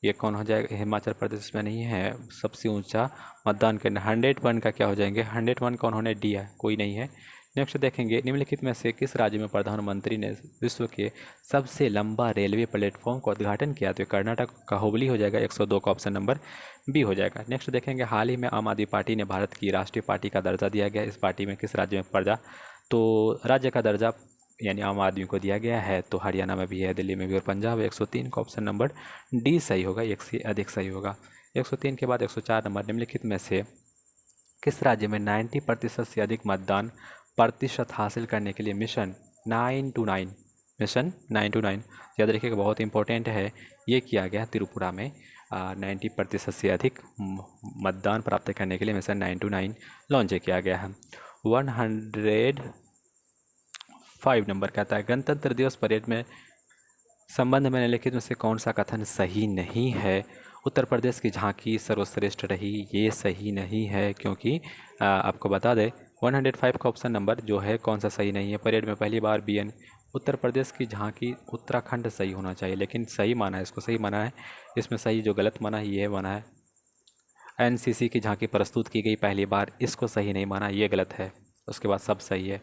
ये कौन हो जाएगा? हिमाचल प्रदेश में नहीं है सबसे ऊंचा मतदान केंद्र। 101 का क्या हो जाएंगे? 101 का उन्होंने डी है, कोई नहीं है। नेक्स्ट देखेंगे निम्नलिखित में से किस राज्य में प्रधानमंत्री ने विश्व के सबसे लंबा रेलवे प्लेटफॉर्म का उद्घाटन किया? तो कर्नाटक का हुबली हो जाएगा। 102 का ऑप्शन नंबर बी हो जाएगा। नेक्स्ट देखेंगे हाल ही में आम आदमी पार्टी ने भारत की राष्ट्रीय पार्टी का दर्जा दिया गया, इस पार्टी में किस राज्य में प्रजा, तो राज्य का दर्जा यानी आम आदमी को दिया गया है, तो हरियाणा में भी है, दिल्ली में भी और पंजाब। 103 का ऑप्शन नंबर डी सही होगा, एक से अधिक सही होगा। 103 के बाद 104 नंबर निम्नलिखित में से किस राज्य में 90% से अधिक मतदान प्रतिशत हासिल करने के लिए मिशन 929 याद रखिएगा, बहुत इंपॉर्टेंट है, ये किया गया त्रिपुरा में। 90% से अधिक मतदान प्राप्त करने के लिए मिशन 929 लॉन्च किया गया है। 105 नंबर कहता है गणतंत्र दिवस परेड में संबंध में निम्नलिखित में से कौन सा कथन सही नहीं है? उत्तर प्रदेश की झांकी सर्वश्रेष्ठ रही, ये सही नहीं है, क्योंकि आपको बता दें 105 का ऑप्शन नंबर जो है कौन सा सही नहीं है? परेड में पहली बार BN उत्तर प्रदेश की झांकी उत्तराखंड सही होना चाहिए, लेकिन सही माना है, इसको सही माना है। इसमें सही जो गलत माना है ये माना है NCC की झांकी प्रस्तुत की गई पहली बार, इसको सही नहीं माना, ये गलत है। उसके बाद सब सही है।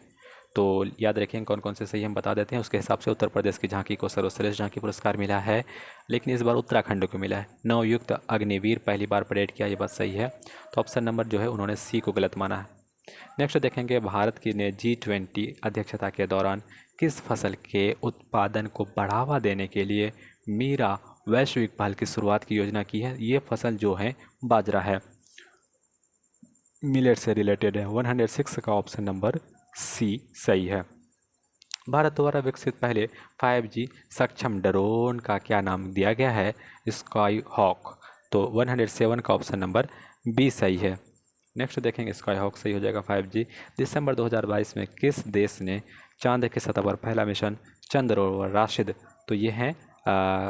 तो याद रखें कौन कौन से सही हम बता देते हैं, उसके हिसाब से उत्तर प्रदेश की झांकी को सर्वश्रेष्ठ झांकी पुरस्कार मिला है, लेकिन इस बार उत्तराखंड को मिला है। नवयुक्त अग्निवीर पहली बार परेड किया, ये बात सही है। तो ऑप्शन नंबर जो है उन्होंने सी को गलत माना है। नेक्स्ट देखेंगे, भारत की ने G20 अध्यक्षता के दौरान किस फसल के उत्पादन को बढ़ावा देने के लिए मीरा वैश्विक पहल की शुरुआत की योजना की है। ये फसल जो है बाजरा है, मिलेट से रिलेटेड है। 106 का ऑप्शन नंबर सी सही है। भारत द्वारा विकसित पहले 5G सक्षम ड्रोन का क्या नाम दिया गया है? Sky hawk. तो 107 का ऑप्शन नंबर बी सही है। नेक्स्ट देखेंगे, स्काई हॉक सही हो जाएगा। 5G दिसंबर 2022 में किस देश ने चांद की सतह पर पहला मिशन चंद्र रोवर राशिद? तो ये है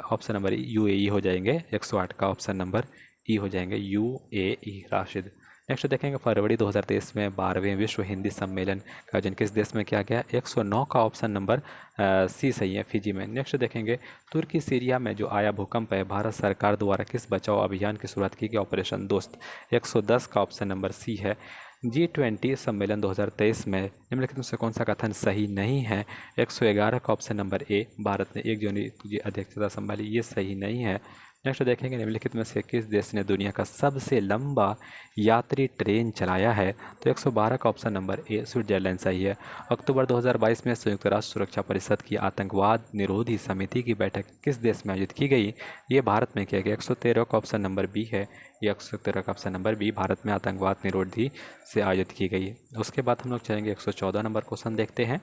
ऑप्शन नंबर UAE हो जाएंगे। 108 का ऑप्शन नंबर ई हो जाएंगे, UAE राशिद। नेक्स्ट देखेंगे, फरवरी 2023 में 12वें विश्व हिंदी सम्मेलन का आयोजन किस देश में किया गया? 109 का ऑप्शन नंबर सी सही है, फिजी में। नेक्स्ट देखेंगे, तुर्की सीरिया में जो आया भूकंप है, भारत सरकार द्वारा किस बचाव अभियान की शुरुआत की गई? ऑपरेशन दोस्त। 110 का ऑप्शन नंबर सी है। G20 सम्मेलन 2023 में निम्नलिखित में से कौन सा कथन सही नहीं है? 111 का ऑप्शन नंबर ए, भारत ने 1 जनवरी की अध्यक्षता संभाली, ये सही नहीं है। नेक्स्ट देखेंगे, निम्नलिखित में से किस देश ने दुनिया का सबसे लंबा यात्री ट्रेन चलाया है? तो 112 का ऑप्शन नंबर ए, स्विट्जरलैंड सही है। अक्टूबर 2022 में संयुक्त राष्ट्र सुरक्षा परिषद की आतंकवाद निरोधी समिति की बैठक किस देश में आयोजित की गई? ये भारत में किया गया। 113 का ऑप्शन नंबर बी है। ये 113 का ऑप्शन नंबर बी, भारत में आतंकवाद निरोधी से आयोजित की गई। उसके बाद हम लोग चलेंगे 114 नंबर क्वेश्चन देखते हैं।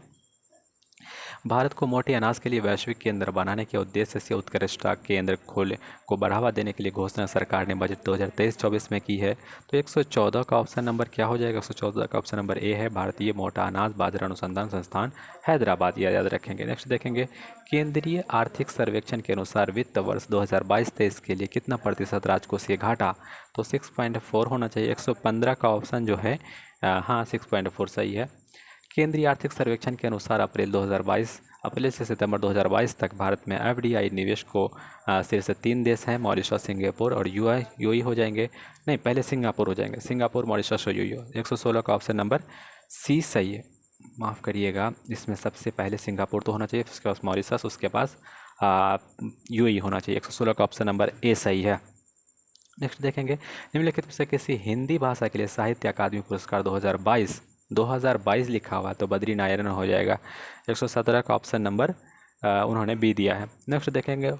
भारत को मोटे अनाज के लिए वैश्विक केंद्र बनाने के उद्देश्य से उत्कृष्टता केंद्र खोले को बढ़ावा देने के लिए घोषणा सरकार ने बजट 2023-24 में की है। तो 114 का ऑप्शन नंबर क्या हो जाएगा? 114 का ऑप्शन नंबर ए है, भारतीय मोटा अनाज बाजरा अनुसंधान संस्थान हैदराबाद, यह याद रखेंगे। नेक्स्ट देखेंगे, केंद्रीय आर्थिक सर्वेक्षण के अनुसार वित्त वर्ष 2022-23 के लिए कितना प्रतिशत राजकोषीय घाटा? तो 6.4 होना चाहिए। 115 का ऑप्शन जो है हाँ 6.4 सही है। केंद्रीय आर्थिक सर्वेक्षण के अनुसार अप्रैल से सितंबर 2022 तक भारत में FDI निवेश को शीर्ष 3 देश हैं, मॉरिशस, सिंगापुर और यूएई हो जाएंगे। नहीं, पहले सिंगापुर हो जाएंगे, सिंगापुर, मॉरिशस और यूएई। 116 का ऑप्शन नंबर सी सही है, माफ़ करिएगा, इसमें सबसे पहले सिंगापुर तो होना चाहिए, उसके पास मॉरिशस, उसके पास यूएई होना चाहिए। 116 का ऑप्शन नंबर ए सही है। नेक्स्ट देखेंगे, निम्नलिखित में से किसी हिंदी भाषा के लिए साहित्य अकादमी पुरस्कार 2022 लिखा हुआ है, तो बद्री नारायण हो जाएगा। 117 का ऑप्शन नंबर उन्होंने बी दिया है। नेक्स्ट देखेंगे,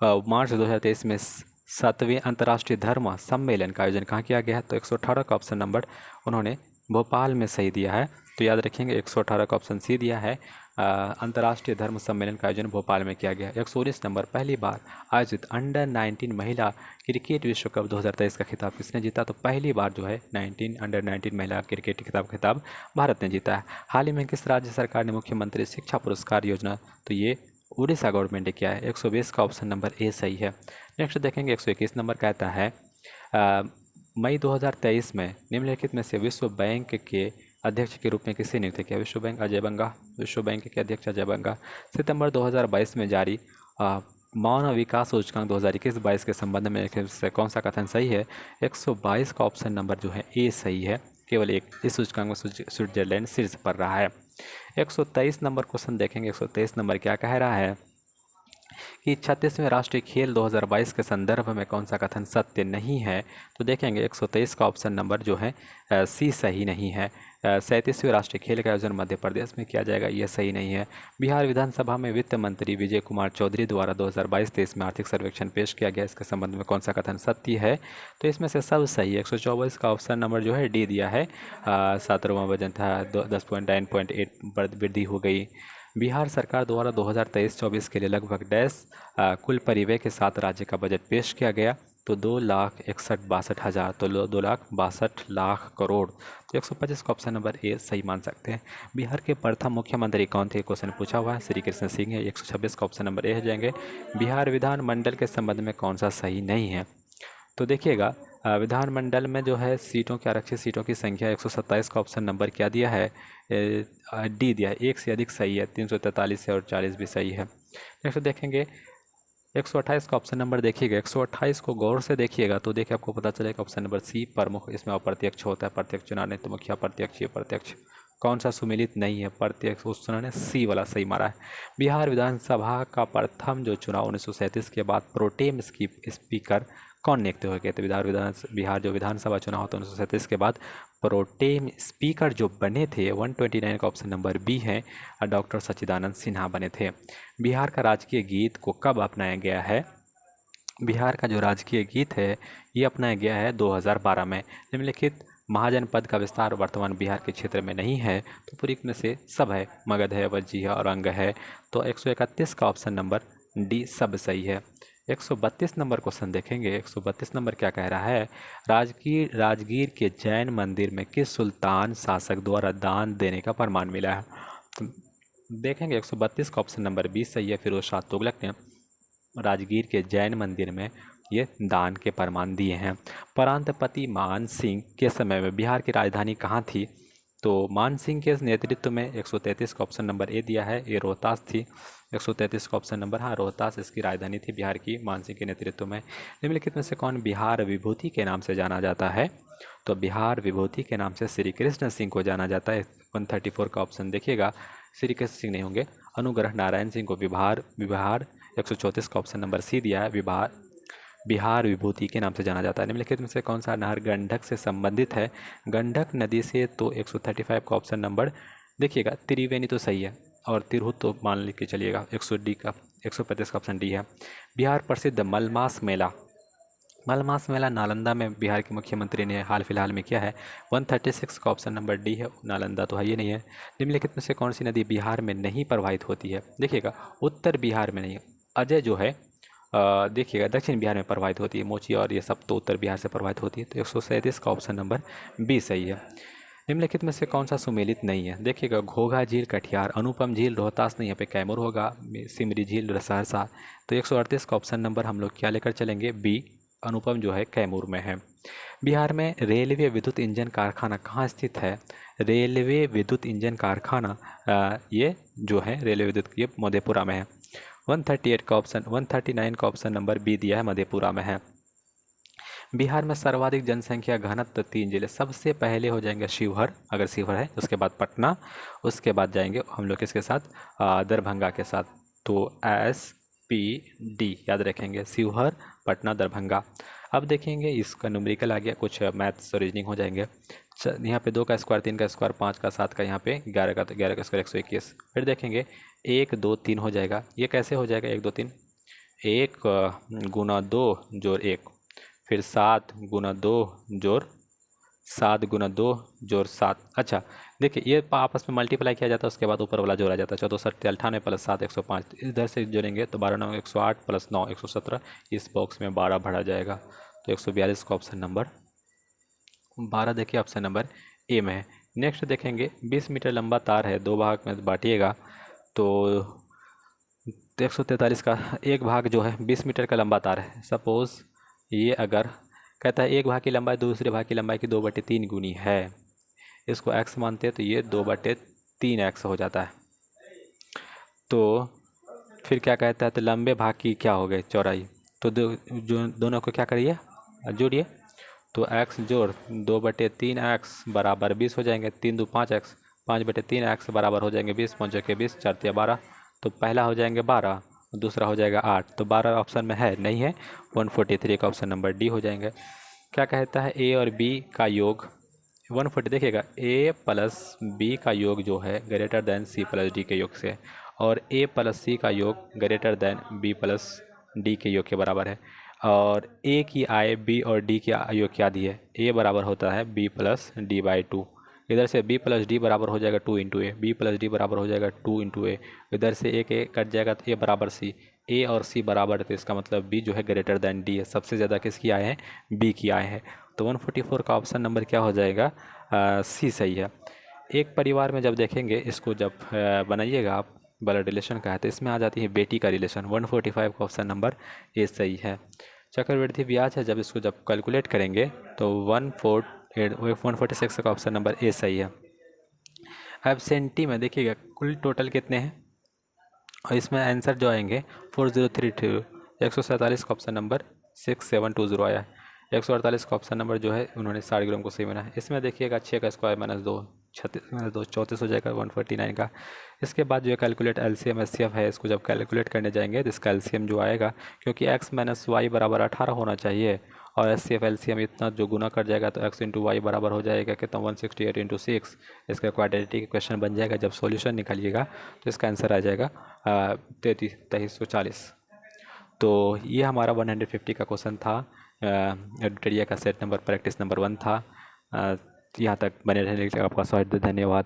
मार्च 2023 में 7वें अंतर्राष्ट्रीय धर्म सम्मेलन का आयोजन कहाँ किया गया है? तो 118 का ऑप्शन नंबर उन्होंने भोपाल में सही दिया है, तो याद रखेंगे 118 का ऑप्शन सी दिया है। अंतर्राष्ट्रीय धर्म सम्मेलन का आयोजन भोपाल में किया गया। 119 नंबर, पहली बार आयोजित अंडर-19 महिला क्रिकेट विश्व कप 2023 का खिताब किसने जीता? तो पहली बार जो है अंडर-19 महिला क्रिकेट खिताब भारत ने जीता है। हाल ही में किस राज्य सरकार ने मुख्यमंत्री शिक्षा पुरस्कार योजना? तो ये उड़ीसा गवर्नमेंट ने किया है। 120 का ऑप्शन नंबर ए सही है। नेक्स्ट देखेंगे, 121 नंबर कहता है मई 2023 में निम्नलिखित में से विश्व बैंक के अध्यक्ष के रूप में किसे नियुक्त किया? विश्व बैंक अजय बंगा, विश्व बैंक के अध्यक्ष अजय बंगा। सितंबर 2022 में जारी मानव विकास सूचकांक 2021-22 के संबंध में से कौन सा कथन सही है? 122 का ऑप्शन नंबर जो है ए सही है। केवल एक इस सूचकांक में स्विट्जरलैंड शीर्ष पर रहा है। 123 नंबर क्वेश्चन देखेंगे। 123 नंबर क्या कह रहा है कि 36वें राष्ट्रीय खेल 2022 के संदर्भ में कौन सा कथन सत्य नहीं है? तो देखेंगे 123 का ऑप्शन नंबर जो है सी सही नहीं है। 37वें राष्ट्रीय खेल का आयोजन मध्य प्रदेश में किया जाएगा, यह सही नहीं है। बिहार विधानसभा में वित्त मंत्री विजय कुमार चौधरी द्वारा 2022-23 में आर्थिक सर्वेक्षण पेश किया गया, इसके संबंध में कौन सा कथन सत्य है? तो इसमें से सब सही है। 124 का ऑप्शन नंबर जो है डी दिया है। 17वां वजन था 10.9.8 वृद्धि हो गई। बिहार सरकार द्वारा 2023-24 के लिए लगभग कुल परिव्यय के साथ राज्य का बजट पेश किया गया, तो 2,61,62,000, तो 2,62,00,000 करोड़। तो 125 का ऑप्शन नंबर ए सही मान सकते हैं। बिहार के प्रथम मुख्यमंत्री कौन थे? क्वेश्चन पूछा हुआ है, श्री कृष्ण सिंह है। 126 का ऑप्शन नंबर ए हो जाएंगे। बिहार विधानमंडल के संबंध में कौन सा सही नहीं है? तो देखिएगा, विधानमंडल में जो है सीटों की आरक्षित सीटों की संख्या 127 का ऑप्शन नंबर क्या दिया है? डी दिया है। एक से अधिक सही है, 343 है और 40 भी सही है। नेक्स्ट देखेंगे 128 का ऑप्शन नंबर देखिएगा। 128 को गौर से देखिएगा तो देखिए आपको पता चलेगा ऑप्शन नंबर सी प्रमुख, इसमें अप्रत्यक्ष होता है, प्रत्यक्ष चुनाव नहीं तो मुखिया प्रत्यक्ष, ये प्रत्यक्ष। कौन सा सुमेलित नहीं है? प्रत्येक क्वेश्चन ने सी वाला सही मारा है। बिहार विधानसभा का प्रथम जो चुनाव 1937 के बाद प्रोटेम स्पीकर कौन नियुक्त हुए गए थे? बिहार जो विधानसभा चुनाव होता है 1937 के बाद प्रोटेम स्पीकर जो बने थे 129 का ऑप्शन नंबर बी है, डॉक्टर सच्चिदानंद सिन्हा बने थे। बिहार का राजकीय गीत को कब अपनाया गया है? बिहार का जो राजकीय गीत है ये अपनाया गया है 2012 में। निम्नलिखित महाजनपद का विस्तार वर्तमान बिहार के क्षेत्र में नहीं है, तो पूरी में से सब है, मगध है, वज्जी है और अंग है। तो 131 का ऑप्शन नंबर डी सब सही है। 132 नंबर क्वेश्चन देखेंगे। 132 नंबर क्या कह रहा है? राजगीर के जैन मंदिर में किस सुल्तान शासक द्वारा दान देने का प्रमाण मिला है? तो देखेंगे 132 का ऑप्शन नंबर 20 सही है। फिरोज शाह तुगलक ने राजगीर के जैन मंदिर में ये दान के प्रमाण दिए हैं। प्रांतपति मान सिंह के समय में बिहार की राजधानी कहाँ थी? तो मान सिंह के नेतृत्व में 133 का ऑप्शन नंबर ए दिया है, ये रोहतास थी। 133 का ऑप्शन नंबर हाँ, रोहतास इसकी राजधानी थी बिहार की मान सिंह के नेतृत्व में। निम्नलिखित में से कौन बिहार विभूति के नाम से जाना जाता है? तो बिहार विभूति के नाम से श्री कृष्ण सिंह को जाना जाता है। 134 का ऑप्शन देखिएगा, श्री कृष्ण सिंह नहीं होंगे, अनुग्रह नारायण सिंह को बिहार 134 का ऑप्शन नंबर सी दिया है, बिहार विभूति के नाम से जाना जाता है। निम्नलिखित में से कौन सा नहर गंडक से संबंधित है? गंडक नदी से तो 135 का ऑप्शन नंबर देखिएगा, त्रिवेणी तो सही है और तिरहुत तो मान लेके चलिएगा। 135 का ऑप्शन डी है। बिहार प्रसिद्ध मलमास मेला नालंदा में बिहार के मुख्यमंत्री ने हाल फिलहाल में किया है। 136 का ऑप्शन नंबर डी है, नालंदा तो है ही नहीं है। निम्नलिखित में से कौन सी नदी बिहार में नहीं प्रवाहित होती है? देखिएगा, उत्तर बिहार में नहीं है, अजय जो है देखिएगा दक्षिण बिहार में प्रवाहित होती है, मोची और ये सब तो उत्तर बिहार से प्रवाहित होती है। तो 137 का ऑप्शन नंबर बी सही है। निम्नलिखित में से कौन सा सुमेलित नहीं है? देखिएगा, घोघा झील कटिहार, अनुपम झील रोहतास नहीं, यहाँ पे कैमूर होगा, सिमरी झील सहरसा। तो 138 का ऑप्शन नंबर हम लोग क्या लेकर चलेंगे? बी, अनुपम जो है कैमूर में है। बिहार में रेलवे विद्युत इंजन कारखाना कहाँ स्थित है? रेलवे विद्युत इंजन कारखाना ये जो है रेलवे विद्युत, ये मधेपुरा में है। 139 का ऑप्शन नंबर बी दिया है, मधेपुरा में है। बिहार में सर्वाधिक जनसंख्या घनत्व 3 जिले, सबसे पहले हो जाएंगे शिवहर, अगर शिवहर है, उसके बाद पटना, उसके बाद जाएंगे हम लोग किसके साथ? दरभंगा के साथ। तो SPD याद रखेंगे, शिवहर, पटना, दरभंगा। अब देखेंगे इसका न्यूमेरिकल आ गया, कुछ मैथ्स और रीजनिंग हो जाएंगे। यहाँ पे 2 का स्क्वायर, 3 का स्क्वायर, 5 का 7 का, यहाँ पे 11 का, तो 11 का स्क्वायर 121। फिर देखेंगे 1 2 3 हो जाएगा। ये कैसे हो जाएगा 1 2 3? 1 गुना 2 जोड़ 1, फिर 7 गुना 2 जोड़ 7 गुना 2 जोड़ 7। अच्छा देखिए, ये आपस में मल्टीप्लाई किया जाता है, उसके बाद ऊपर वाला जोड़ा जाता है। 14 7 98 प्लस 7 105। इधर से जोड़ेंगे तो 12 9 108 प्लस 9 117। इस बॉक्स में 12 भरा जाएगा। तो 142 का ऑप्शन नंबर 12 देखिए ऑप्शन नंबर ए में है। नेक्स्ट देखेंगे, 20 मीटर लंबा तार है, 2 भाग में बांटिएगा तो 143 का एक भाग जो है 20 मीटर का लंबा तार है। सपोज़ ये अगर कहता है एक भाग की लंबाई दूसरे भाग की लंबाई की 2/3 गुनी है, इसको x मानते हैं, तो ये 2/3x हो जाता है। तो फिर क्या कहता है? तो लंबे भाग की क्या हो गई? चौड़ाई। तो जो दोनों को क्या करिए, जोड़िए। तो x जोड़ 2/3x बराबर 20 हो जाएंगे। 3 2 5x, 5/3x बराबर हो जाएंगे 20, 5 के 20, 4 तिया 12। तो पहला हो जाएंगे 12, दूसरा हो जाएगा 8। तो 12 ऑप्शन में है नहीं है, 143 का ऑप्शन नंबर डी हो जाएंगे। क्या कहता है? ए और बी का योग 140, देखिएगा ए प्लस बी का योग जो है greater than C plus D के योग से, और ए प्लस सी का योग greater than B plus D के योग के बराबर है। और ए की आय बी और डी की योग क्या दी है? ए बराबर होता है बी प्लस डी बाई 2। इधर से बी प्लस डी बराबर हो जाएगा 2 इंटू ए, बी प्लस डी बराबर हो जाएगा 2 इंटू ए। इधर से एक ए कट जाएगा तो ए बराबर सी, ए और सी बराबर है, तो इसका मतलब बी जो है ग्रेटर देन डी है। सबसे ज़्यादा किसकी आय है? बी की आय है। तो 144 का ऑप्शन नंबर क्या हो जाएगा? सी सही है। एक परिवार में जब देखेंगे इसको, जब बनाइएगा आप, ब्लड रिलेशन का है, तो इसमें आ जाती है बेटी का रिलेशन। 145 का ऑप्शन नंबर ए सही है। चक्रवृद्धि ब्याज है, जब इसको जब कैलकुलेट करेंगे तो 146 का ऑप्शन नंबर ए सही है। एब्सेंटी में देखिएगा कुल टोटल कितने हैं, और इसमें आंसर जो आएंगे 4032। 147 का ऑप्शन नंबर 6720 आया है। 148 का ऑप्शन नंबर जो है उन्होंने 60 ग्राम को सही बनाया है। इसमें देखिएगा 6 का स्क्वायर -2, 34 हो जाएगा 149 का। इसके बाद जो है कैलकुलेट एलसीएम एचसीएफ है, इसको जब कैलकुलेट करने जाएंगे तो इसका एलसीएम जो आएगा, क्योंकि x माइनस वाई बराबर 18 होना चाहिए और एचसीएफ एलसीएम इतना जो गुना कर जाएगा तो x इंटू वाई बराबर हो जाएगा कितना 168 इंटू 6। इसका क्वाड्रेटिक क्वेश्चन बन जाएगा। जब सॉल्यूशन निकालिएगा तो इसका आंसर आ जाएगा 2340। तो ये हमारा 150 का क्वेश्चन था। एडिटोरिया का सेट नंबर प्रैक्टिस नंबर 1 था। यहाँ तक बने रहने के लिए आपका बहुत धन्यवाद।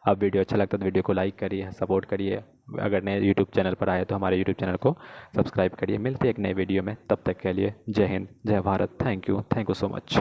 अब वीडियो अच्छा लगता है तो वीडियो को लाइक करिए, सपोर्ट करिए। अगर नए यूट्यूब चैनल पर आए तो हमारे यूट्यूब चैनल को सब्सक्राइब करिए। मिलते हैं एक नए वीडियो में, तब तक के लिए जय हिंद, जय Bharat. Thank you so much.